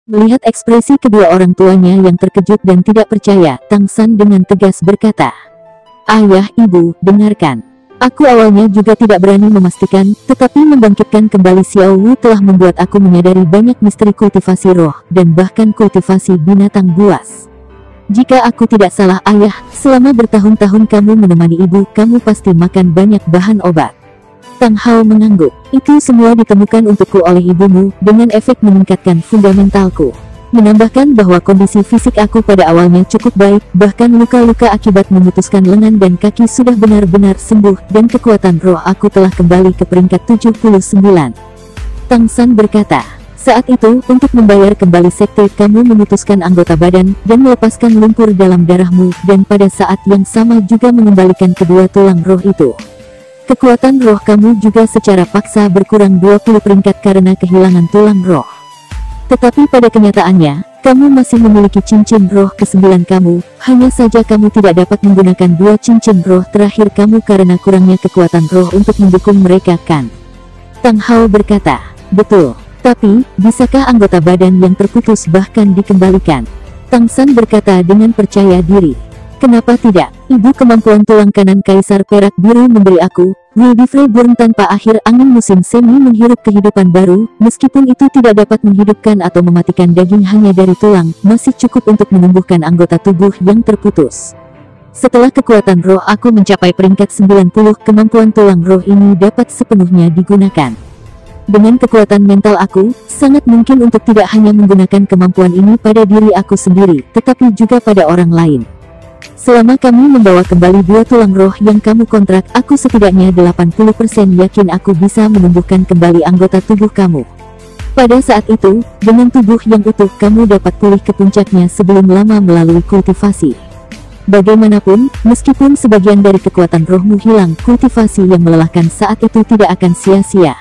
Melihat ekspresi kedua orang tuanya yang terkejut dan tidak percaya, Tang San dengan tegas berkata, "Ayah, ibu, dengarkan. Aku awalnya juga tidak berani memastikan, tetapi membangkitkan kembali Xiao Wu telah membuat aku menyadari banyak misteri kultivasi roh, dan bahkan kultivasi binatang buas. Jika aku tidak salah ayah, selama bertahun-tahun kamu menemani ibu, kamu pasti makan banyak bahan obat." Tang Hao mengangguk. "Itu semua ditemukan untukku oleh ibumu, dengan efek meningkatkan fundamentalku. Menambahkan bahwa kondisi fisik aku pada awalnya cukup baik, bahkan luka-luka akibat memutuskan lengan dan kaki sudah benar-benar sembuh, dan kekuatan roh aku telah kembali ke peringkat 79. Tang San berkata, "Saat itu, untuk membayar kembali sekte, kamu memutuskan anggota badan, dan melepaskan lumpur dalam darahmu, dan pada saat yang sama juga mengembalikan kedua tulang roh itu. Kekuatan roh kamu juga secara paksa berkurang 20 peringkat karena kehilangan tulang roh. Tetapi pada kenyataannya, kamu masih memiliki cincin roh ke-9 kamu, hanya saja kamu tidak dapat menggunakan dua cincin roh terakhir kamu karena kurangnya kekuatan roh untuk mendukung mereka, kan?" Tang Hao berkata, "Betul. Tapi, bisakah anggota badan yang terputus bahkan dikembalikan?" Tang San berkata dengan percaya diri, "Kenapa tidak? Ibu, kemampuan tulang kanan Kaisar Perak Biru memberi aku, Wildifrey Burn tanpa akhir angin musim semi menghirup kehidupan baru, meskipun itu tidak dapat menghidupkan atau mematikan daging hanya dari tulang, masih cukup untuk menumbuhkan anggota tubuh yang terputus. Setelah kekuatan roh aku mencapai peringkat 90, kemampuan tulang roh ini dapat sepenuhnya digunakan. Dengan kekuatan mental aku, sangat mungkin untuk tidak hanya menggunakan kemampuan ini pada diri aku sendiri, tetapi juga pada orang lain. Selama kamu membawa kembali dua tulang roh yang kamu kontrak, aku setidaknya 80% yakin aku bisa menumbuhkan kembali anggota tubuh kamu. Pada saat itu, dengan tubuh yang utuh kamu dapat pulih ke puncaknya sebelum lama melalui kultivasi. Bagaimanapun, meskipun sebagian dari kekuatan rohmu hilang, kultivasi yang melelahkan saat itu tidak akan sia-sia.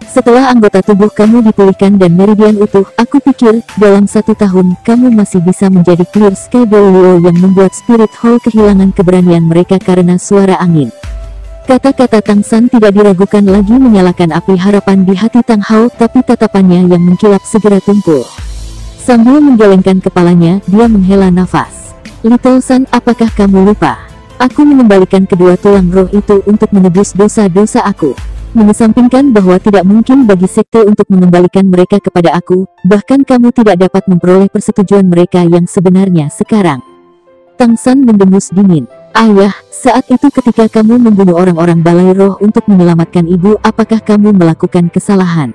Setelah anggota tubuh kamu dipulihkan dan meridian utuh, aku pikir, dalam 1 tahun, kamu masih bisa menjadi Clear Sky Douluo yang membuat Spirit Hall kehilangan keberanian mereka karena suara angin." Kata-kata Tang San tidak diragukan lagi menyalakan api harapan di hati Tang Hao, tapi tatapannya yang mengkilap segera tumpul. Sambil menggelengkan kepalanya, dia menghela nafas. "Little San, apakah kamu lupa? Aku mengembalikan kedua tulang roh itu untuk menebus dosa-dosa aku. Mengesampingkan bahwa tidak mungkin bagi sekte untuk mengembalikan mereka kepada aku, bahkan kamu tidak dapat memperoleh persetujuan mereka yang sebenarnya sekarang." Tang San mendengus dingin. "Ayah, saat itu ketika kamu membunuh orang-orang balai roh untuk menyelamatkan ibu, apakah kamu melakukan kesalahan?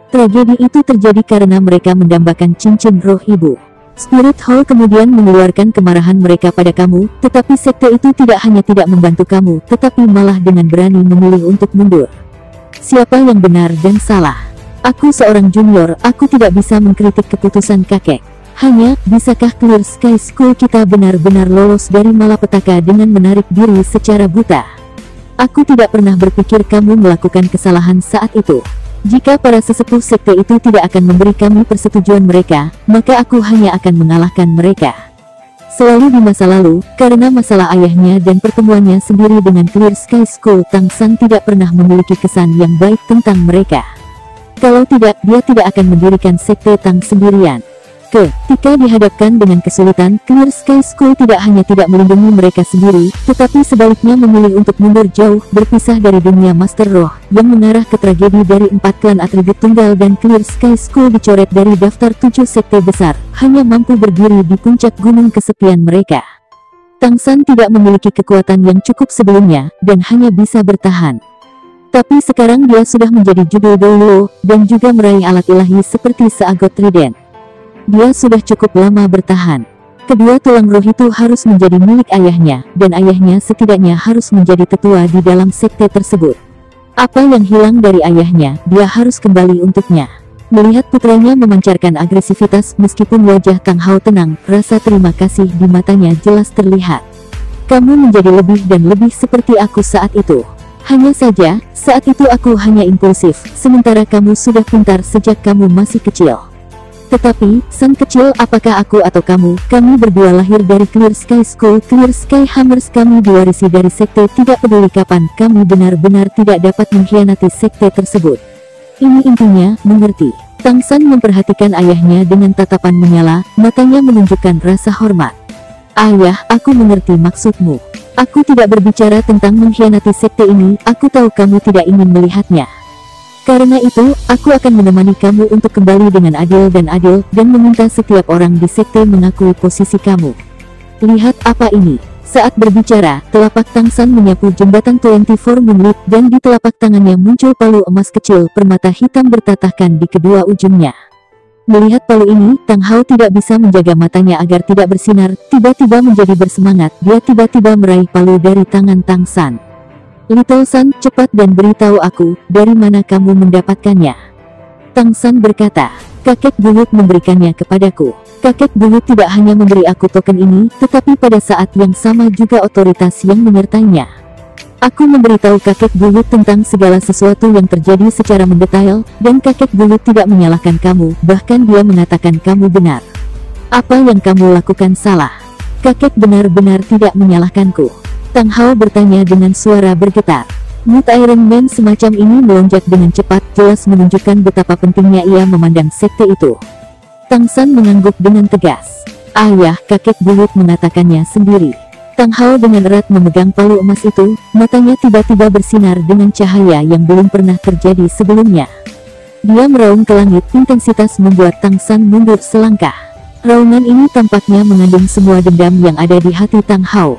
Tragedi itu terjadi karena mereka mendambakan cincin roh ibu. Spirit Hall kemudian mengeluarkan kemarahan mereka pada kamu, tetapi sekte itu tidak hanya tidak membantu kamu, tetapi malah dengan berani memilih untuk mundur. Siapa yang benar dan salah? Aku seorang junior, aku tidak bisa mengkritik keputusan kakek. Hanya, bisakah Clear Sky School kita benar-benar lolos dari malapetaka dengan menarik diri secara buta? Aku tidak pernah berpikir kamu melakukan kesalahan saat itu. Jika para sesepuh sekte itu tidak akan memberi kami persetujuan mereka, maka aku hanya akan mengalahkan mereka. Selalu di masa lalu, karena masalah ayahnya dan pertemuannya sendiri dengan Clear Sky School, Tang San tidak pernah memiliki kesan yang baik tentang mereka. Kalau tidak, dia tidak akan mendirikan sekte Tang sendirian. Ketika dihadapkan dengan kesulitan, Clear Sky School tidak hanya tidak melindungi mereka sendiri, tetapi sebaliknya memilih untuk mundur jauh, berpisah dari dunia Master Roh, yang mengarah ke tragedi dari 4 klan atribut tunggal, dan Clear Sky School dicoret dari daftar 7 sekte besar, hanya mampu berdiri di puncak gunung kesepian mereka. Tang San tidak memiliki kekuatan yang cukup sebelumnya, dan hanya bisa bertahan. Tapi sekarang dia sudah menjadi judul Douluo, dan juga meraih alat ilahi seperti Seagot Trident. Dia sudah cukup lama bertahan. Kedua tulang roh itu harus menjadi milik ayahnya, dan ayahnya setidaknya harus menjadi tetua di dalam sekte tersebut. Apa yang hilang dari ayahnya, dia harus kembali untuknya. Melihat putranya memancarkan agresivitas, meskipun wajah Tang Hao tenang, rasa terima kasih di matanya jelas terlihat. "Kamu menjadi lebih dan lebih seperti aku saat itu. Hanya saja, saat itu aku hanya impulsif, sementara kamu sudah pintar sejak kamu masih kecil. Tetapi, San kecil, apakah aku atau kamu, kami berdua lahir dari Clear Sky School, Clear Sky Hammers, kami diwarisi dari sekte, tidak peduli kapan, kami benar-benar tidak dapat mengkhianati sekte tersebut. Ini intinya, mengerti?" Tang San memperhatikan ayahnya dengan tatapan menyala, matanya menunjukkan rasa hormat. Ayah, aku mengerti maksudmu. Aku tidak berbicara tentang mengkhianati sekte ini, aku tahu kamu tidak ingin melihatnya. Karena itu, aku akan menemani kamu untuk kembali dengan adil dan meminta setiap orang di sekte mengakui posisi kamu. Lihat apa ini. Saat berbicara, telapak Tang San menyapu jembatan 24 Moonlit dan di telapak tangannya muncul palu emas kecil permata hitam bertatahkan di kedua ujungnya. Melihat palu ini, Tang Hao tidak bisa menjaga matanya agar tidak bersinar, tiba-tiba menjadi bersemangat, dia tiba-tiba meraih palu dari tangan Tang San. Little San, cepat dan beritahu aku, dari mana kamu mendapatkannya? Tang San berkata, kakek buyut memberikannya kepadaku. Kakek buyut tidak hanya memberi aku token ini, tetapi pada saat yang sama juga otoritas yang menyertainya. Aku memberitahu kakek buyut tentang segala sesuatu yang terjadi secara mendetail, dan kakek buyut tidak menyalahkan kamu, bahkan dia mengatakan kamu benar. Apa yang kamu lakukan salah? Kakek benar-benar tidak menyalahkanku. Tang Hao bertanya dengan suara bergetar. Mood Iron Man semacam ini melonjak dengan cepat, jelas menunjukkan betapa pentingnya ia memandang sekte itu. Tang San mengangguk dengan tegas. Ayah, kakek buyut mengatakannya sendiri. Tang Hao dengan erat memegang palu emas itu, matanya tiba-tiba bersinar dengan cahaya yang belum pernah terjadi sebelumnya. Dia meraung ke langit, intensitas membuat Tang San mundur selangkah. Raungan ini tampaknya mengandung semua dendam yang ada di hati Tang Hao.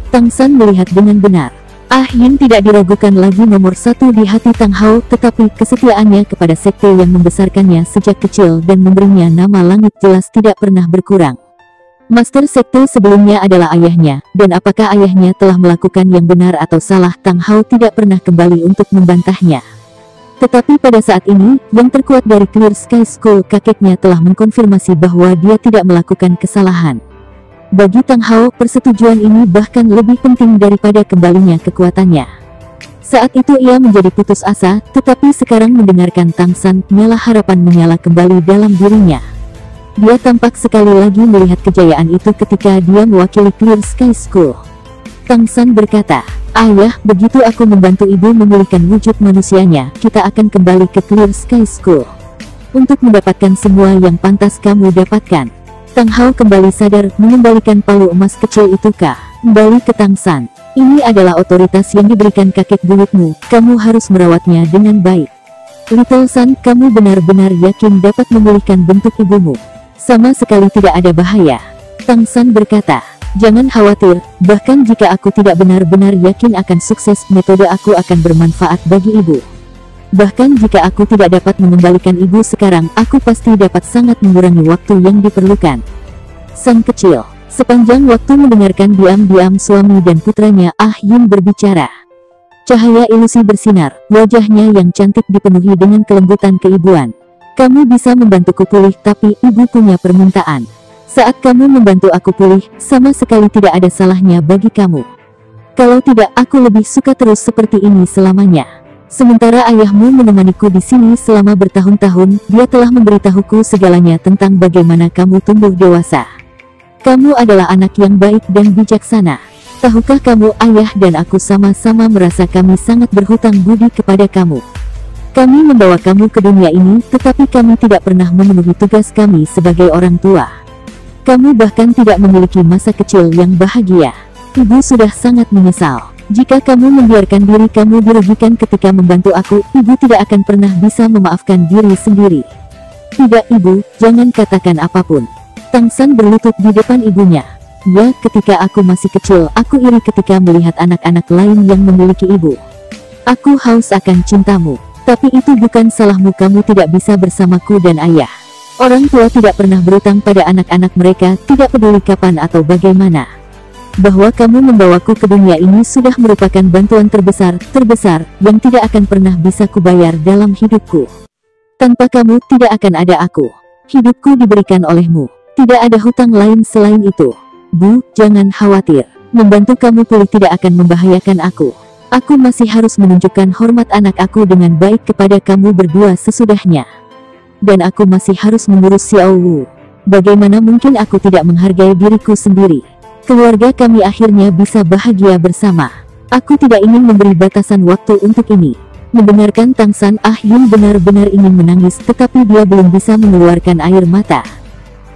Tang San melihat dengan benar. Ah Yin tidak diragukan lagi nomor satu di hati Tang Hao, tetapi kesetiaannya kepada sekte yang membesarkannya sejak kecil dan memberinya nama langit jelas tidak pernah berkurang. Master sekte sebelumnya adalah ayahnya, dan apakah ayahnya telah melakukan yang benar atau salah, Tang Hao tidak pernah kembali untuk membantahnya. Tetapi pada saat ini, yang terkuat dari Clear Sky School, kakeknya telah mengkonfirmasi bahwa dia tidak melakukan kesalahan. Bagi Tang Hao, persetujuan ini bahkan lebih penting daripada kembalinya kekuatannya. Saat itu ia menjadi putus asa, tetapi sekarang mendengarkan Tang San, nyala harapan menyala kembali dalam dirinya. Dia tampak sekali lagi melihat kejayaan itu ketika dia mewakili Clear Sky School. Tang San berkata, ayah, begitu aku membantu ibu memulihkan wujud manusianya, kita akan kembali ke Clear Sky School. Untuk mendapatkan semua yang pantas kamu dapatkan. Tang Hao kembali sadar, mengembalikan palu emas kecil itu kembali ke Tang San. Ini adalah otoritas yang diberikan kakek buyutmu, kamu harus merawatnya dengan baik. Little San, kamu benar-benar yakin dapat memulihkan bentuk ibumu? Sama sekali tidak ada bahaya. Tang San berkata, jangan khawatir, bahkan jika aku tidak benar-benar yakin akan sukses, metode aku akan bermanfaat bagi ibu. Bahkan jika aku tidak dapat mengembalikan ibu sekarang, aku pasti dapat sangat mengurangi waktu yang diperlukan. Sang kecil, sepanjang waktu mendengarkan diam-diam suami dan putranya Ah Yin berbicara. Cahaya ilusi bersinar, wajahnya yang cantik dipenuhi dengan kelembutan keibuan. Kamu bisa membantuku pulih, tapi ibu punya permintaan. Saat kamu membantu aku pulih, sama sekali tidak ada salahnya bagi kamu. Kalau tidak, aku lebih suka terus seperti ini selamanya. Sementara ayahmu menemaniku di sini selama bertahun-tahun, dia telah memberitahuku segalanya tentang bagaimana kamu tumbuh dewasa. Kamu adalah anak yang baik dan bijaksana. Tahukah kamu, ayah dan aku sama-sama merasa kami sangat berhutang budi kepada kamu. Kami membawa kamu ke dunia ini, tetapi kami tidak pernah memenuhi tugas kami sebagai orang tua. Kamu bahkan tidak memiliki masa kecil yang bahagia. Ibu sudah sangat menyesal. Jika kamu membiarkan diri kamu dirugikan ketika membantu aku, ibu tidak akan pernah bisa memaafkan diri sendiri. Tidak ibu, jangan katakan apapun. Tang San berlutut di depan ibunya. Ya, ketika aku masih kecil, aku iri ketika melihat anak-anak lain yang memiliki ibu. Aku haus akan cintamu. Tapi itu bukan salahmu, kamu tidak bisa bersamaku dan ayah. Orang tua tidak pernah berutang pada anak-anak mereka, tidak peduli kapan atau bagaimana. Bahwa kamu membawaku ke dunia ini sudah merupakan bantuan terbesar yang tidak akan pernah bisa kubayar dalam hidupku. Tanpa kamu tidak akan ada aku. Hidupku diberikan olehmu. Tidak ada hutang lain selain itu. Bu, jangan khawatir. Membantu kamu pulih tidak akan membahayakan aku. Aku masih harus menunjukkan hormat anak aku dengan baik kepada kamu berdua sesudahnya. Dan aku masih harus mengurus Xiao Wu. Bagaimana mungkin aku tidak menghargai diriku sendiri? Keluarga kami akhirnya bisa bahagia bersama. Aku tidak ingin memberi batasan waktu untuk ini. Mendengarkan Tang San, Ah Yun benar-benar ingin menangis tetapi dia belum bisa mengeluarkan air mata.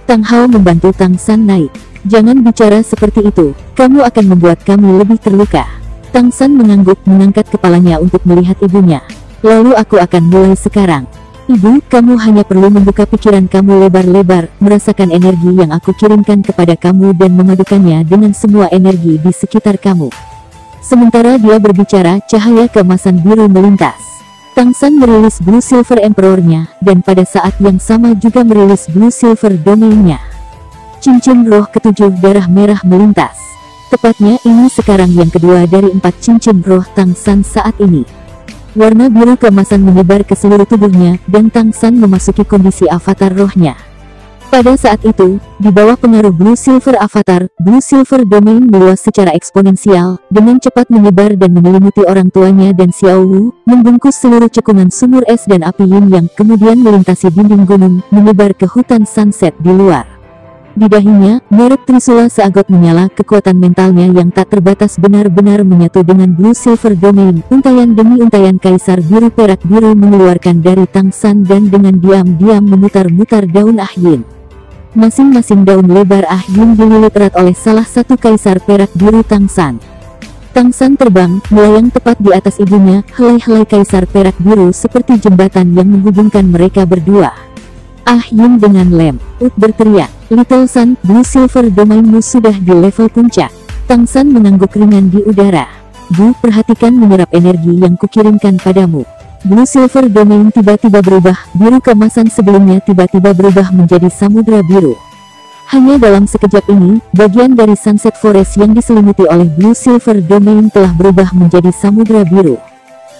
Tang Hao membantu Tang San naik. Jangan bicara seperti itu, kamu akan membuat kami lebih terluka. Tang San mengangguk mengangkat kepalanya untuk melihat ibunya. Lalu aku akan mulai sekarang. Ibu, kamu hanya perlu membuka pikiran kamu lebar-lebar, merasakan energi yang aku kirimkan kepada kamu dan memadukannya dengan semua energi di sekitar kamu. Sementara dia berbicara, cahaya keemasan biru melintas. Tang San merilis Blue Silver Emperor-nya, dan pada saat yang sama juga merilis Blue Silver Domain-nya. Cincin roh ketujuh darah merah melintas. Tepatnya ini sekarang yang kedua dari 4 cincin roh Tang San saat ini. Warna biru keemasan menyebar ke seluruh tubuhnya, dan Tang San memasuki kondisi avatar rohnya. Pada saat itu, di bawah pengaruh Blue Silver Avatar, Blue Silver Domain meluas secara eksponensial, dengan cepat menyebar dan menyelimuti orang tuanya dan Xiao Wu, membungkus seluruh cekungan sumur es dan api yin yang kemudian melintasi dinding gunung, menyebar ke hutan sunset di luar. Di dahinya, merek Trisula seagot menyala, kekuatan mentalnya yang tak terbatas benar-benar menyatu dengan Blue Silver Domain. Untayan demi untayan kaisar biru perak biru mengeluarkan dari Tang San dan dengan diam-diam memutar-mutar daun Ah Yin. Masing-masing daun lebar Ah Yin dililit erat oleh salah satu kaisar perak biru Tang San. Tang San terbang, melayang tepat di atas ibunya, helai-helai kaisar perak biru seperti jembatan yang menghubungkan mereka berdua. Ah Yin dengan lem, berteriak, Little Sun, Blue Silver Domainmu sudah di level puncak. Tang San mengangguk ringan di udara. Bu, perhatikan menyerap energi yang kukirimkan padamu. Blue Silver Domain tiba-tiba berubah, biru keemasan sebelumnya tiba-tiba berubah menjadi samudra biru. Hanya dalam sekejap ini, bagian dari Sunset Forest yang diselimuti oleh Blue Silver Domain telah berubah menjadi samudra biru.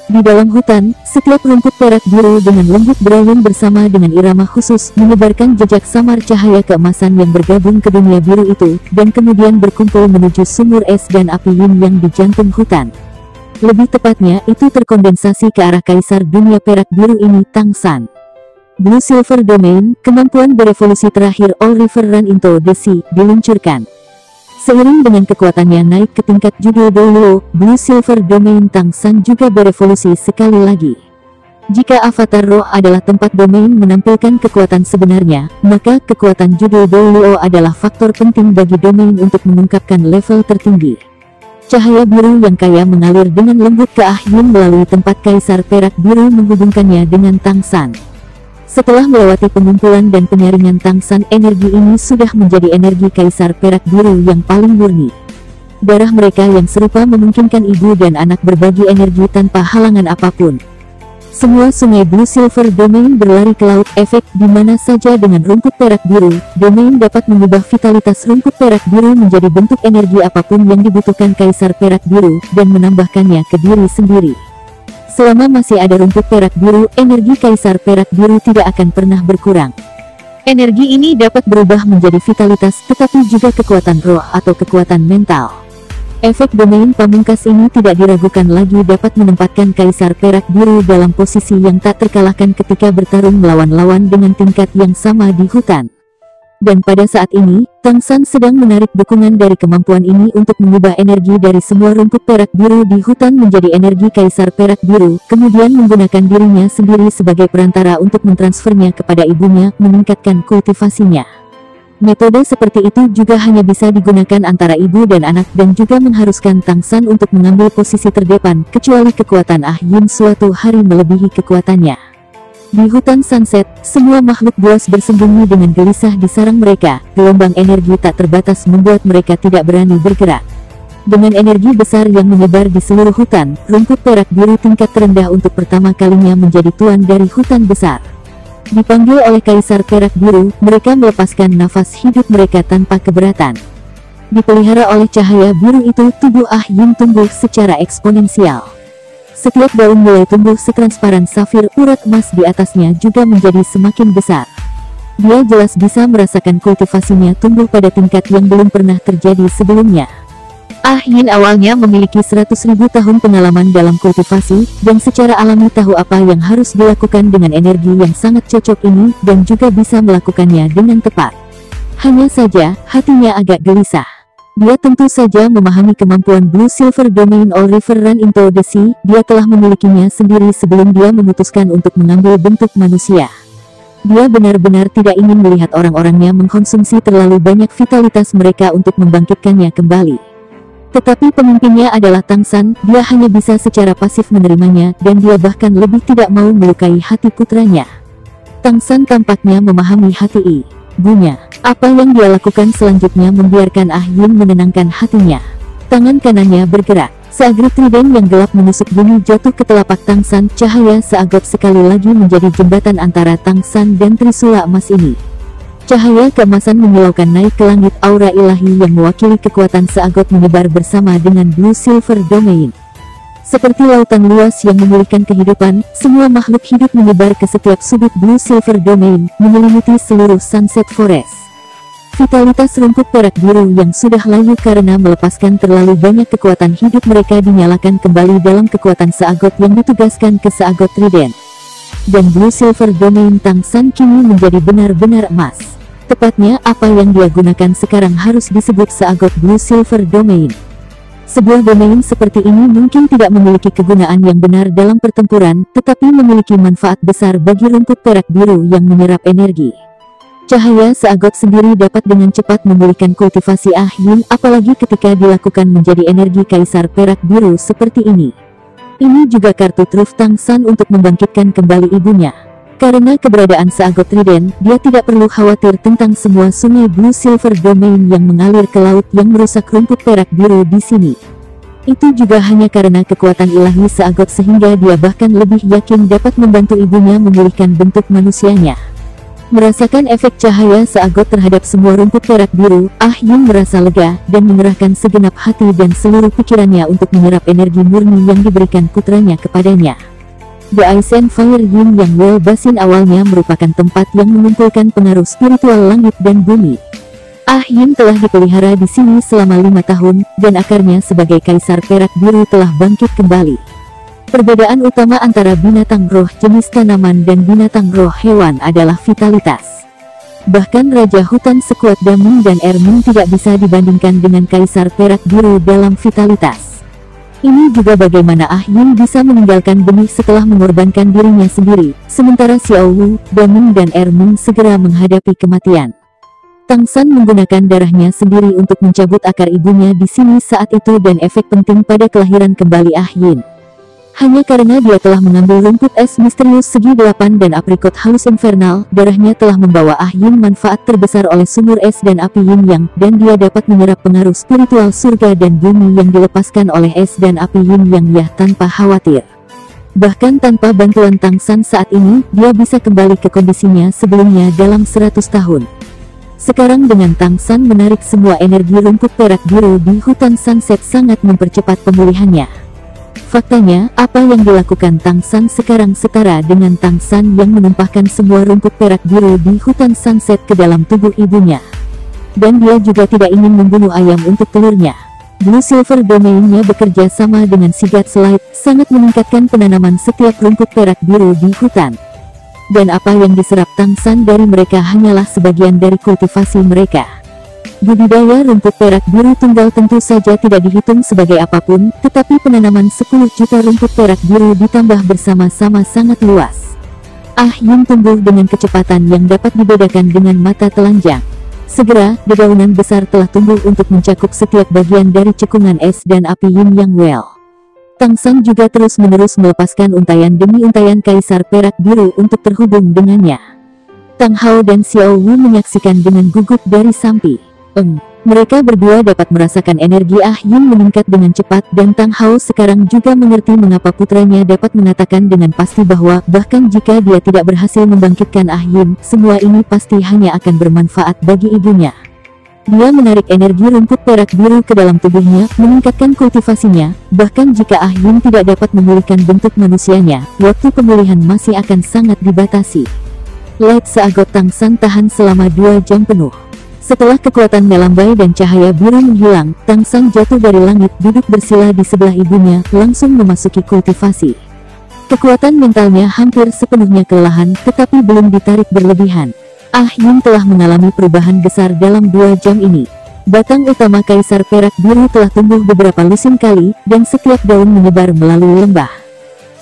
Di dalam hutan, setiap rumput perak biru dengan lembut berayun bersama dengan irama khusus, menyebarkan jejak samar cahaya keemasan yang bergabung ke dunia biru itu, dan kemudian berkumpul menuju sumur es dan api yin yang di jantung hutan. Lebih tepatnya, itu terkondensasi ke arah kaisar dunia perak biru ini, Tang San. Blue Silver Domain, kemampuan berevolusi terakhir All River Run into the Sea, diluncurkan. Seiring dengan kekuatannya naik ke tingkat judul Luo, Blue Silver Domain Tang San juga berevolusi sekali lagi. Jika avatar roh adalah tempat domain menampilkan kekuatan sebenarnya, maka kekuatan judul Luo adalah faktor penting bagi domain untuk mengungkapkan level tertinggi. Cahaya biru yang kaya mengalir dengan lembut ke Ah Yin melalui tempat kaisar perak biru menghubungkannya dengan Tang San. Setelah melewati pengumpulan dan penyaringan Tang San, energi ini sudah menjadi energi kaisar perak biru yang paling murni. Darah mereka yang serupa memungkinkan ibu dan anak berbagi energi tanpa halangan apapun. Semua sungai Blue Silver Domain berlari ke laut efek di mana saja dengan rumput perak biru. Domain dapat mengubah vitalitas rumput perak biru menjadi bentuk energi apapun yang dibutuhkan kaisar perak biru, dan menambahkannya ke diri sendiri. Selama masih ada rumput perak biru, energi kaisar perak biru tidak akan pernah berkurang. Energi ini dapat berubah menjadi vitalitas, tetapi juga kekuatan roh atau kekuatan mental. Efek domain pamungkas ini tidak diragukan lagi dapat menempatkan kaisar perak biru dalam posisi yang tak terkalahkan ketika bertarung melawan lawan dengan tingkat yang sama di hutan. Dan pada saat ini, Tang San sedang menarik dukungan dari kemampuan ini untuk mengubah energi dari semua rumput perak biru di hutan menjadi energi kaisar perak biru, kemudian menggunakan dirinya sendiri sebagai perantara untuk mentransfernya kepada ibunya, meningkatkan kultivasinya. Metode seperti itu juga hanya bisa digunakan antara ibu dan anak dan juga mengharuskan Tang San untuk mengambil posisi terdepan, kecuali kekuatan Ah Yin suatu hari melebihi kekuatannya. Di hutan sunset, semua makhluk buas bersembunyi dengan gelisah di sarang mereka. Gelombang energi tak terbatas membuat mereka tidak berani bergerak. Dengan energi besar yang menyebar di seluruh hutan, rumput perak biru tingkat terendah untuk pertama kalinya menjadi tuan dari hutan besar. Dipanggil oleh kaisar perak biru, mereka melepaskan nafas hidup mereka tanpa keberatan. Dipelihara oleh cahaya biru itu, tubuh Ah Yin tumbuh secara eksponensial. Setiap daun mulai tumbuh setransparan safir, urat emas di atasnya juga menjadi semakin besar. Dia jelas bisa merasakan kultivasinya tumbuh pada tingkat yang belum pernah terjadi sebelumnya. Ah Yin awalnya memiliki 100.000 tahun pengalaman dalam kultivasi, dan secara alami tahu apa yang harus dilakukan dengan energi yang sangat cocok ini, dan juga bisa melakukannya dengan tepat. Hanya saja, hatinya agak gelisah. Dia tentu saja memahami kemampuan Blue Silver Domain All River Run into the Sea. Dia telah memilikinya sendiri sebelum dia memutuskan untuk mengambil bentuk manusia. Dia benar-benar tidak ingin melihat orang-orangnya mengkonsumsi terlalu banyak vitalitas mereka untuk membangkitkannya kembali. Tetapi pemimpinnya adalah Tang San, dia hanya bisa secara pasif menerimanya, dan dia bahkan lebih tidak mau melukai hati putranya. Tang San tampaknya memahami hati ibunya. Apa yang dia lakukan selanjutnya membiarkan Ah Yin menenangkan hatinya. Tangan kanannya bergerak. Seagrip trident yang gelap menusuk bumi jatuh ke telapak Tang San. Cahaya seagap sekali lagi menjadi jembatan antara Tang San dan Trisula emas ini. Cahaya keemasan menyilaukan naik ke langit. Aura ilahi yang mewakili kekuatan seagot menyebar bersama dengan Blue Silver Domain. Seperti lautan luas yang memulihkan kehidupan, semua makhluk hidup menyebar ke setiap sudut Blue Silver Domain, menyelimuti seluruh Sunset Forest. Vitalitas rumput perak biru yang sudah layu karena melepaskan terlalu banyak kekuatan hidup mereka dinyalakan kembali dalam kekuatan seagot yang ditugaskan ke seagot trident. Dan Blue Silver Domain Tang San kini menjadi benar-benar emas. Tepatnya apa yang dia gunakan sekarang harus disebut seagot Blue Silver Domain. Sebuah domain seperti ini mungkin tidak memiliki kegunaan yang benar dalam pertempuran, tetapi memiliki manfaat besar bagi rumput perak biru yang menyerap energi. Cahaya seagot sendiri dapat dengan cepat memulihkan kultivasi Ah Yin, apalagi ketika dilakukan menjadi energi kaisar perak biru seperti ini. Ini juga kartu truf Tang San untuk membangkitkan kembali ibunya. Karena keberadaan seagot trident, dia tidak perlu khawatir tentang semua sungai Blue Silver Domain yang mengalir ke laut yang merusak rumput perak biru di sini. Itu juga hanya karena kekuatan ilahi seagot sehingga dia bahkan lebih yakin dapat membantu ibunya memulihkan bentuk manusianya. Merasakan efek cahaya seagot terhadap semua rumput perak biru, Ah Yin merasa lega, dan mengerahkan segenap hati dan seluruh pikirannya untuk menyerap energi murni yang diberikan putranya kepadanya. The Ice and Fire Yin Yang Well Basin awalnya merupakan tempat yang mengumpulkan pengaruh spiritual langit dan bumi. Ah Yin telah dipelihara di sini selama 5 tahun, dan akarnya sebagai kaisar perak biru telah bangkit kembali. Perbedaan utama antara binatang roh jenis tanaman dan binatang roh hewan adalah vitalitas. Bahkan Raja Hutan sekuat Daming dan Erming tidak bisa dibandingkan dengan kaisar perak biru dalam vitalitas. Ini juga bagaimana Ah Yin bisa meninggalkan benih setelah mengorbankan dirinya sendiri, sementara Xiao Wu, Daming dan Erming segera menghadapi kematian. Tang San menggunakan darahnya sendiri untuk mencabut akar ibunya di sini saat itu dan efek penting pada kelahiran kembali Ah Yin. Hanya karena dia telah mengambil rumput es misterius segi 8 dan aprikot halus infernal, darahnya telah membawa Ah Yin manfaat terbesar oleh sumur es dan api Yin Yang, dan dia dapat menyerap pengaruh spiritual surga dan bumi yang dilepaskan oleh es dan api Yin Yang ya tanpa khawatir. Bahkan tanpa bantuan Tang San saat ini, dia bisa kembali ke kondisinya sebelumnya dalam 100 tahun. Sekarang dengan Tang San menarik semua energi rumput perak biru di hutan Sunset sangat mempercepat pemulihannya. Faktanya, apa yang dilakukan Tang San sekarang setara dengan Tang San yang menumpahkan semua rumput perak biru di hutan Sunset ke dalam tubuh ibunya. Dan dia juga tidak ingin membunuh ayam untuk telurnya. Blue Silver Domain-nya bekerja sama dengan Sigat Slide, sangat meningkatkan penanaman setiap rumput perak biru di hutan. Dan apa yang diserap Tang San dari mereka hanyalah sebagian dari kultivasi mereka. Budidaya rumput perak biru tunggal tentu saja tidak dihitung sebagai apapun, tetapi penanaman 10 juta rumput perak biru ditambah bersama-sama sangat luas. Ah Yin tumbuh dengan kecepatan yang dapat dibedakan dengan mata telanjang. Segera, dedaunan besar telah tumbuh untuk mencakup setiap bagian dari cekungan es dan api Yin Yang Well. Tang San juga terus-menerus melepaskan untayan demi untayan kaisar perak biru untuk terhubung dengannya. Tang Hao dan Xiao Wu menyaksikan dengan gugup dari samping. Mereka berdua dapat merasakan energi Ah Yin meningkat dengan cepat, dan Tang Hao sekarang juga mengerti mengapa putranya dapat mengatakan dengan pasti bahwa bahkan jika dia tidak berhasil membangkitkan Ah Yin, semua ini pasti hanya akan bermanfaat bagi ibunya. Dia menarik energi rumput perak biru ke dalam tubuhnya, meningkatkan kultivasinya, bahkan jika Ah Yin tidak dapat memulihkan bentuk manusianya, waktu pemulihan masih akan sangat dibatasi. Light seagot Tang San tahan selama 2 jam penuh. Setelah kekuatan melambai dan cahaya biru menghilang, Tang San jatuh dari langit, duduk bersila di sebelah ibunya, langsung memasuki kultivasi. Kekuatan mentalnya hampir sepenuhnya kelelahan, tetapi belum ditarik berlebihan. Ah Yin telah mengalami perubahan besar dalam 2 jam ini. Batang utama Kaisar Perak Biru telah tumbuh beberapa lusin kali, dan setiap daun menyebar melalui lembah.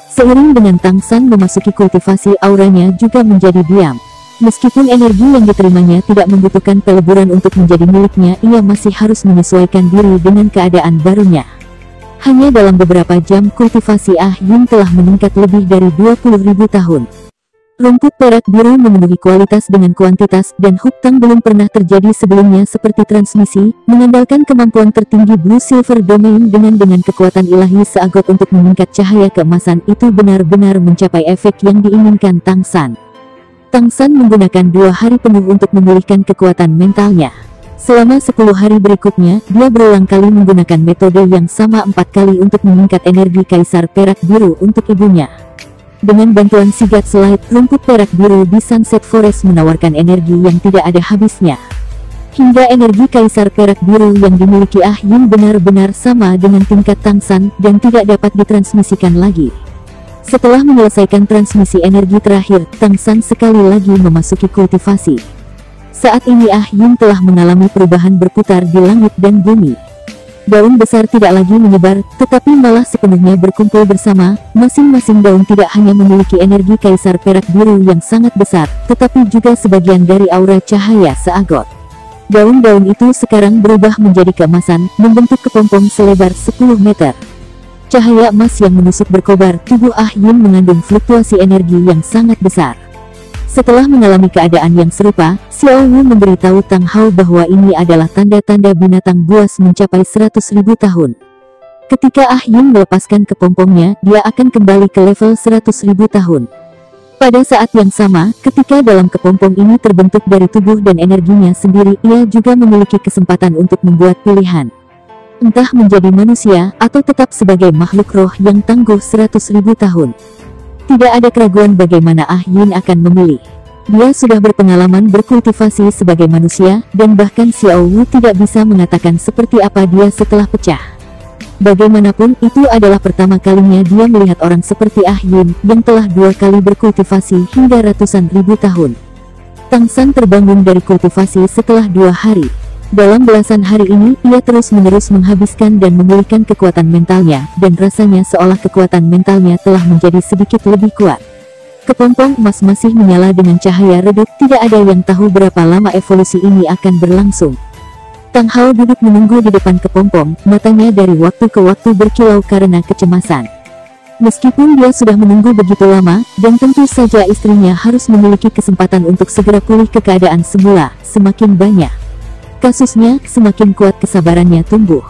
Seiring dengan Tang San memasuki kultivasi, auranya juga menjadi diam. Meskipun energi yang diterimanya tidak membutuhkan peleburan untuk menjadi miliknya, ia masih harus menyesuaikan diri dengan keadaan barunya. Hanya dalam beberapa jam, kultivasi Ah Yin telah meningkat lebih dari 20.000 tahun. Rumput perak biru memenuhi kualitas dengan kuantitas, dan Huktang belum pernah terjadi sebelumnya seperti transmisi, mengandalkan kemampuan tertinggi Blue Silver Domain dengan kekuatan ilahi seagot untuk meningkat cahaya keemasan itu benar-benar mencapai efek yang diinginkan Tang San. Tang San menggunakan 2 hari penuh untuk memulihkan kekuatan mentalnya. Selama 10 hari berikutnya, dia berulang kali menggunakan metode yang sama 4 kali untuk meningkat energi Kaisar Perak Biru untuk ibunya. Dengan bantuan Sigat Slide, rumput perak biru di Sunset Forest menawarkan energi yang tidak ada habisnya. Hingga energi Kaisar Perak Biru yang dimiliki Ah Yin benar-benar sama dengan tingkat Tang San, dan tidak dapat ditransmisikan lagi. Setelah menyelesaikan transmisi energi terakhir, Tang San sekali lagi memasuki kultivasi. Saat ini Ah Yin telah mengalami perubahan berputar di langit dan bumi. Daun besar tidak lagi menyebar, tetapi malah sepenuhnya berkumpul bersama. Masing-masing daun tidak hanya memiliki energi Kaisar Perak Biru yang sangat besar, tetapi juga sebagian dari aura cahaya seagot. Daun-daun itu sekarang berubah menjadi keemasan, membentuk kepompong selebar 10 meter. Cahaya emas yang menusuk berkobar, tubuh Ah Yin mengandung fluktuasi energi yang sangat besar. Setelah mengalami keadaan yang serupa, Xiao Wu memberitahu Tang Hao bahwa ini adalah tanda-tanda binatang buas mencapai 100.000 tahun. Ketika Ah Yin melepaskan kepompongnya, dia akan kembali ke level 100.000 tahun. Pada saat yang sama, ketika dalam kepompong ini terbentuk dari tubuh dan energinya sendiri, ia juga memiliki kesempatan untuk membuat pilihan. Entah menjadi manusia, atau tetap sebagai makhluk roh yang tangguh 100.000 tahun. Tidak ada keraguan bagaimana Ah Yin akan memilih. Dia sudah berpengalaman berkultivasi sebagai manusia, dan bahkan Xiao Wu tidak bisa mengatakan seperti apa dia setelah pecah. Bagaimanapun, itu adalah pertama kalinya dia melihat orang seperti Ah Yin, yang telah 2 kali berkultivasi hingga ratusan ribu tahun. Tang San terbangun dari kultivasi setelah 2 hari. Dalam belasan hari ini, ia terus-menerus menghabiskan dan memulihkan kekuatan mentalnya, dan rasanya seolah kekuatan mentalnya telah menjadi sedikit lebih kuat. Kepompong emas masih menyala dengan cahaya redup, tidak ada yang tahu berapa lama evolusi ini akan berlangsung. Tang Hao duduk menunggu di depan kepompong, matanya dari waktu ke waktu berkilau karena kecemasan. Meskipun dia sudah menunggu begitu lama, dan tentu saja istrinya harus memiliki kesempatan untuk segera pulih ke keadaan semula, semakin banyak kasusnya, semakin kuat kesabarannya tumbuh.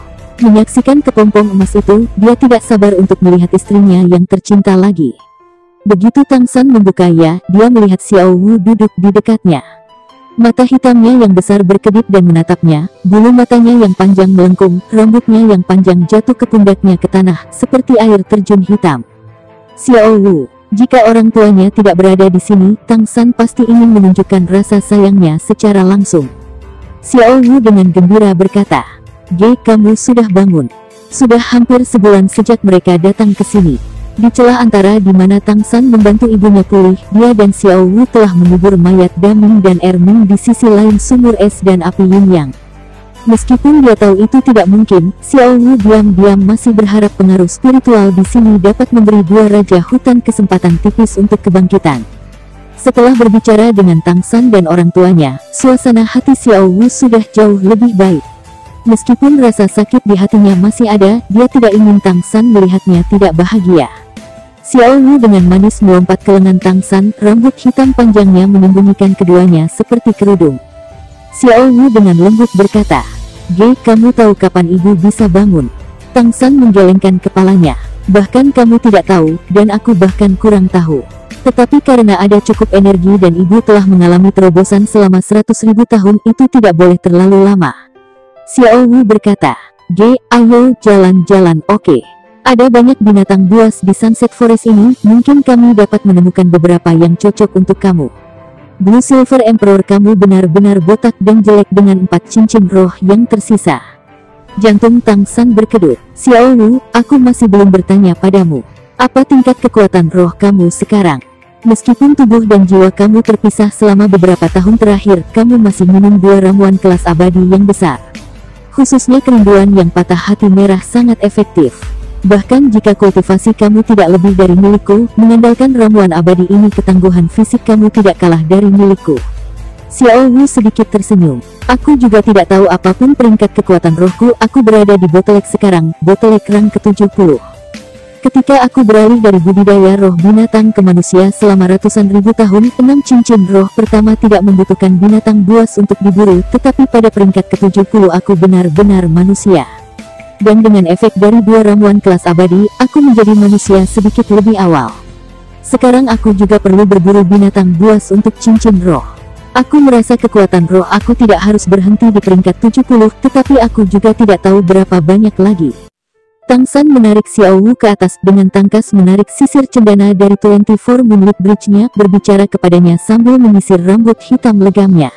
Menyaksikan kepompong emas itu, dia tidak sabar untuk melihat istrinya yang tercinta lagi. Begitu Tang San membukanya, dia melihat Xiao Wu duduk di dekatnya. Mata hitamnya yang besar berkedip dan menatapnya, bulu matanya yang panjang melengkung, rambutnya yang panjang jatuh ke pundaknya ke tanah, seperti air terjun hitam. Xiao Wu, jika orang tuanya tidak berada di sini, Tang San pasti ingin menunjukkan rasa sayangnya secara langsung. Xiao Wu dengan gembira berkata, "Ge, kamu sudah bangun. Sudah hampir sebulan sejak mereka datang ke sini." Di celah antara di mana Tang San membantu ibunya pulih, dia dan Xiao Wu telah mengubur mayat Daming dan Erming di sisi lain sumur es dan api Yin Yang. Meskipun dia tahu itu tidak mungkin, Xiao Wu diam-diam masih berharap pengaruh spiritual di sini dapat memberi 2 raja hutan kesempatan tipis untuk kebangkitan. Setelah berbicara dengan Tang San dan orang tuanya, suasana hati Xiao Wu sudah jauh lebih baik. Meskipun rasa sakit di hatinya masih ada, dia tidak ingin Tang San melihatnya tidak bahagia. Xiao Wu dengan manis melompat ke lengan Tang San, rambut hitam panjangnya menyembunyikan keduanya seperti kerudung. Xiao Wu dengan lembut berkata, "Ge, kamu tahu kapan ibu bisa bangun?" Tang San menggelengkan kepalanya. "Bahkan kamu tidak tahu, dan aku bahkan kurang tahu. Tetapi karena ada cukup energi dan ibu telah mengalami terobosan selama 100.000 tahun, itu tidak boleh terlalu lama." Xiao Wu berkata, "Ge, ayo jalan-jalan." "Oke. Ada banyak binatang buas di Sunset Forest ini, mungkin kami dapat menemukan beberapa yang cocok untuk kamu. Blue Silver Emperor kamu benar-benar botak dan jelek dengan 4 cincin roh yang tersisa." Jantung Tang San berkedut. "Xiao Wu, aku masih belum bertanya padamu. Apa tingkat kekuatan roh kamu sekarang? Meskipun tubuh dan jiwa kamu terpisah selama beberapa tahun terakhir, kamu masih minum 2 ramuan kelas abadi yang besar. Khususnya kerinduan yang patah hati merah sangat efektif. Bahkan jika kultivasi kamu tidak lebih dari milikku, mengandalkan ramuan abadi ini ketangguhan fisik kamu tidak kalah dari milikku. Xiao Wu sedikit tersenyum. Aku juga tidak tahu apapun peringkat kekuatan rohku, aku berada di bottleneck sekarang, bottleneck rang ke-70. Ketika aku beralih dari budidaya roh binatang ke manusia selama ratusan ribu tahun, 6 cincin roh pertama tidak membutuhkan binatang buas untuk diburu, tetapi pada peringkat ke-70 aku benar-benar manusia. Dan dengan efek dari 2 ramuan kelas abadi, aku menjadi manusia sedikit lebih awal. Sekarang aku juga perlu berburu binatang buas untuk cincin roh. Aku merasa kekuatan roh aku tidak harus berhenti di peringkat 70, tetapi aku juga tidak tahu berapa banyak lagi. Tang San menarik Xiao Wu ke atas dengan tangkas menarik sisir cendana dari 24 Moonlit Bridge-nya, berbicara kepadanya sambil menyisir rambut hitam legamnya.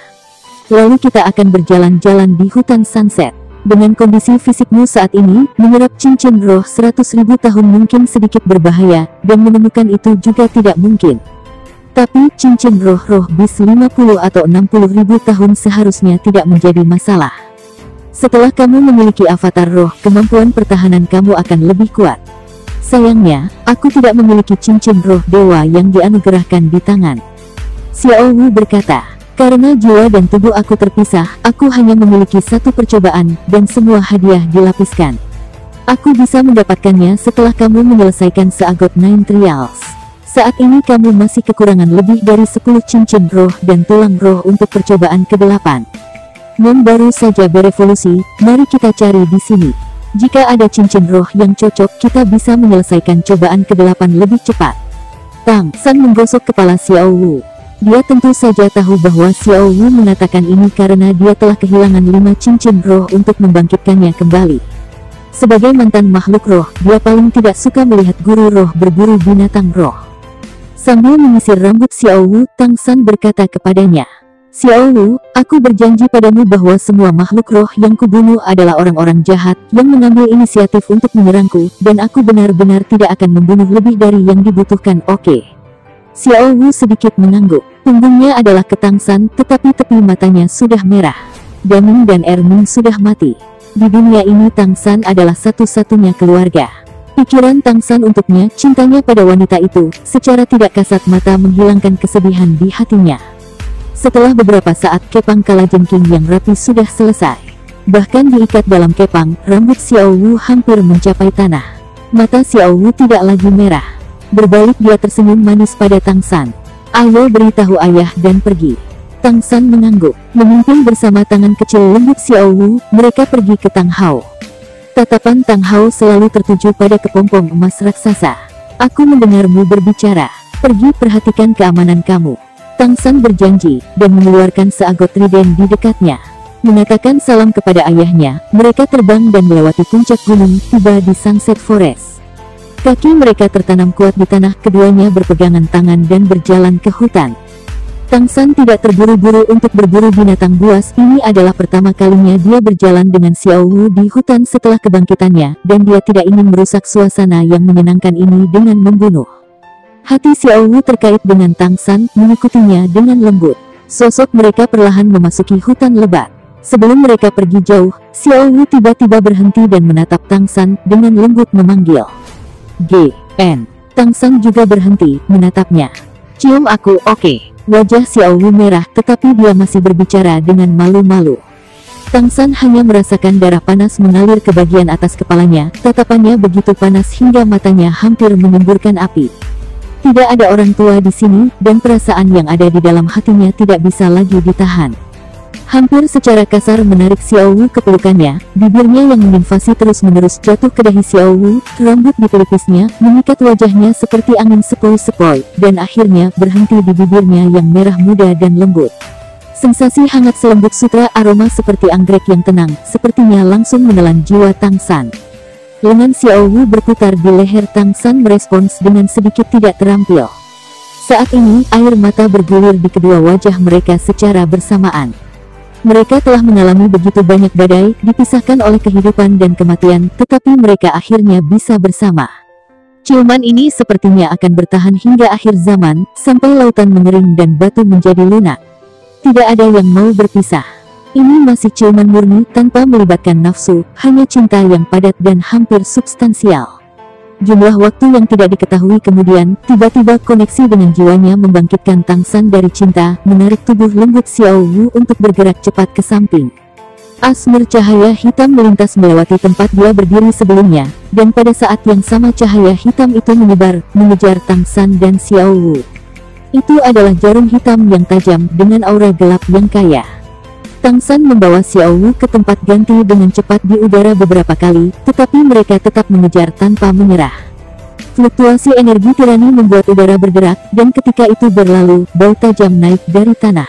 Lalu kita akan berjalan-jalan di hutan sunset. Dengan kondisi fisikmu saat ini, menyerap cincin roh 100.000 tahun mungkin sedikit berbahaya, dan menemukan itu juga tidak mungkin. Tapi cincin roh bis 50 atau 60.000 tahun seharusnya tidak menjadi masalah. Setelah kamu memiliki avatar roh, kemampuan pertahanan kamu akan lebih kuat. Sayangnya, aku tidak memiliki cincin roh dewa yang dianugerahkan di tangan. Xiao Wu berkata, karena jiwa dan tubuh aku terpisah, aku hanya memiliki 1 percobaan, dan semua hadiah dilapiskan. Aku bisa mendapatkannya setelah kamu menyelesaikan seagot 9 trials. Saat ini kamu masih kekurangan lebih dari 10 cincin roh dan tulang roh untuk percobaan ke-8. Baru saja berevolusi, mari kita cari di sini. Jika ada cincin roh yang cocok, kita bisa menyelesaikan cobaan ke-8 lebih cepat. Tang San menggosok kepala Xiao Wu. Dia tentu saja tahu bahwa Xiao Wu mengatakan ini karena dia telah kehilangan 5 cincin roh untuk membangkitkannya kembali. Sebagai mantan makhluk roh, dia paling tidak suka melihat guru roh berburu binatang roh. Sambil menyisir rambut Xiao Wu, Tang San berkata kepadanya, Xiao Wu, aku berjanji padamu bahwa semua makhluk roh yang kubunuh adalah orang-orang jahat yang mengambil inisiatif untuk menyerangku, dan aku benar-benar tidak akan membunuh lebih dari yang dibutuhkan. Oke. Xiao Wu sedikit mengangguk. Punggungnya adalah ketangsan, tetapi tepi matanya sudah merah. Daming dan Ermin sudah mati. Di dunia ini Tang San adalah satu-satunya keluarga. Pikiran Tang San untuknya, cintanya pada wanita itu, secara tidak kasat mata menghilangkan kesedihan di hatinya. Setelah beberapa saat, kepang kalajengking yang rapi sudah selesai. Bahkan diikat dalam kepang, rambut Xiao Wu hampir mencapai tanah. Mata Xiao Wu tidak lagi merah. Berbalik dia tersenyum manis pada Tang San. Ayo beritahu ayah dan pergi. Tang San mengangguk. Memimpin bersama tangan kecil lembut Xiao Wu, mereka pergi ke Tang Hao. Tatapan Tang Hao selalu tertuju pada kepompong emas raksasa. Aku mendengarmu berbicara. Pergi perhatikan keamanan kamu. Tang San berjanji, dan mengeluarkan seagot trident di dekatnya. Mengatakan salam kepada ayahnya, mereka terbang dan melewati puncak gunung, tiba di Sunset Forest. Kaki mereka tertanam kuat di tanah, keduanya berpegangan tangan dan berjalan ke hutan. Tang San tidak terburu-buru untuk berburu binatang buas, ini adalah pertama kalinya dia berjalan dengan Xiao Wu di hutan setelah kebangkitannya, dan dia tidak ingin merusak suasana yang menyenangkan ini dengan membunuh. Hati Xiao Wu terkait dengan Tang San, mengikutinya dengan lembut. Sosok mereka perlahan memasuki hutan lebat. Sebelum mereka pergi jauh, Xiao Wu tiba-tiba berhenti dan menatap Tang San dengan lembut memanggil. G.N. Tang San juga berhenti, menatapnya. Cium aku, oke. Wajah Xiao Wu merah, tetapi dia masih berbicara dengan malu-malu. Tang San hanya merasakan darah panas mengalir ke bagian atas kepalanya, tatapannya begitu panas hingga matanya hampir menyemburkan api. Tidak ada orang tua di sini, dan perasaan yang ada di dalam hatinya tidak bisa lagi ditahan. Hampir secara kasar menarik Xiao Wu ke pelukannya, bibirnya yang menginvasi terus-menerus jatuh ke dahi Xiao Wu, rambut di pelipisnya, mengikat wajahnya seperti angin sepoi-sepoi, dan akhirnya berhenti di bibirnya yang merah muda dan lembut. Sensasi hangat selembut sutra, aroma seperti anggrek yang tenang, sepertinya langsung menelan jiwa Tang San. Lengan Xiao Wu berputar di leher Tang San merespons dengan sedikit tidak terampil. Saat ini, air mata bergulir di kedua wajah mereka secara bersamaan. Mereka telah mengalami begitu banyak badai, dipisahkan oleh kehidupan dan kematian, tetapi mereka akhirnya bisa bersama. Ciuman ini sepertinya akan bertahan hingga akhir zaman, sampai lautan mengering dan batu menjadi lunak. Tidak ada yang mau berpisah. Ini masih ciuman murni tanpa melibatkan nafsu, hanya cinta yang padat dan hampir substansial. Jumlah waktu yang tidak diketahui kemudian, tiba-tiba koneksi dengan jiwanya membangkitkan Tang San dari cinta, menarik tubuh lembut Xiao Wu untuk bergerak cepat ke samping. Asmir cahaya hitam melintas melewati tempat dia berdiri sebelumnya, dan pada saat yang sama cahaya hitam itu menyebar, mengejar Tang San dan Xiao Wu. Itu adalah jarum hitam yang tajam dengan aura gelap yang kaya. Tang San membawa Xiao Wu ke tempat ganti dengan cepat di udara beberapa kali, tetapi mereka tetap mengejar tanpa menyerah. Fluktuasi energi tirani membuat udara bergerak, dan ketika itu berlalu, bau tajam naik dari tanah.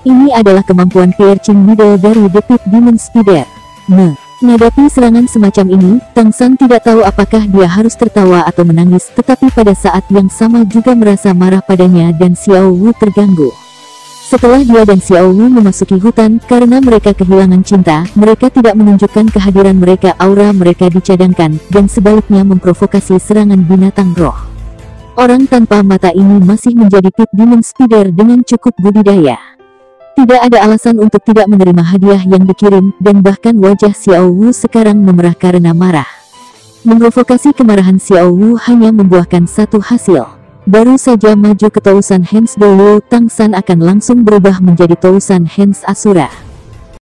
Ini adalah kemampuan piercing needle dari The Pit Demon Spider. Menghadapi serangan semacam ini, Tang San tidak tahu apakah dia harus tertawa atau menangis, tetapi pada saat yang sama juga merasa marah padanya dan Xiao Wu terganggu. Setelah dia dan Xiao Wu memasuki hutan, karena mereka kehilangan cinta, mereka tidak menunjukkan kehadiran mereka, aura mereka dicadangkan, dan sebaliknya memprovokasi serangan binatang roh. Orang tanpa mata ini masih menjadi Pit Demon Spider dengan cukup budidaya. Tidak ada alasan untuk tidak menerima hadiah yang dikirim, dan bahkan wajah Xiao Wu sekarang memerah karena marah. Memprovokasi kemarahan Xiao Wu hanya membuahkan satu hasil. Baru saja maju ke Tousan Hands Dou, Tang San akan langsung berubah menjadi Tousan Hands Asura.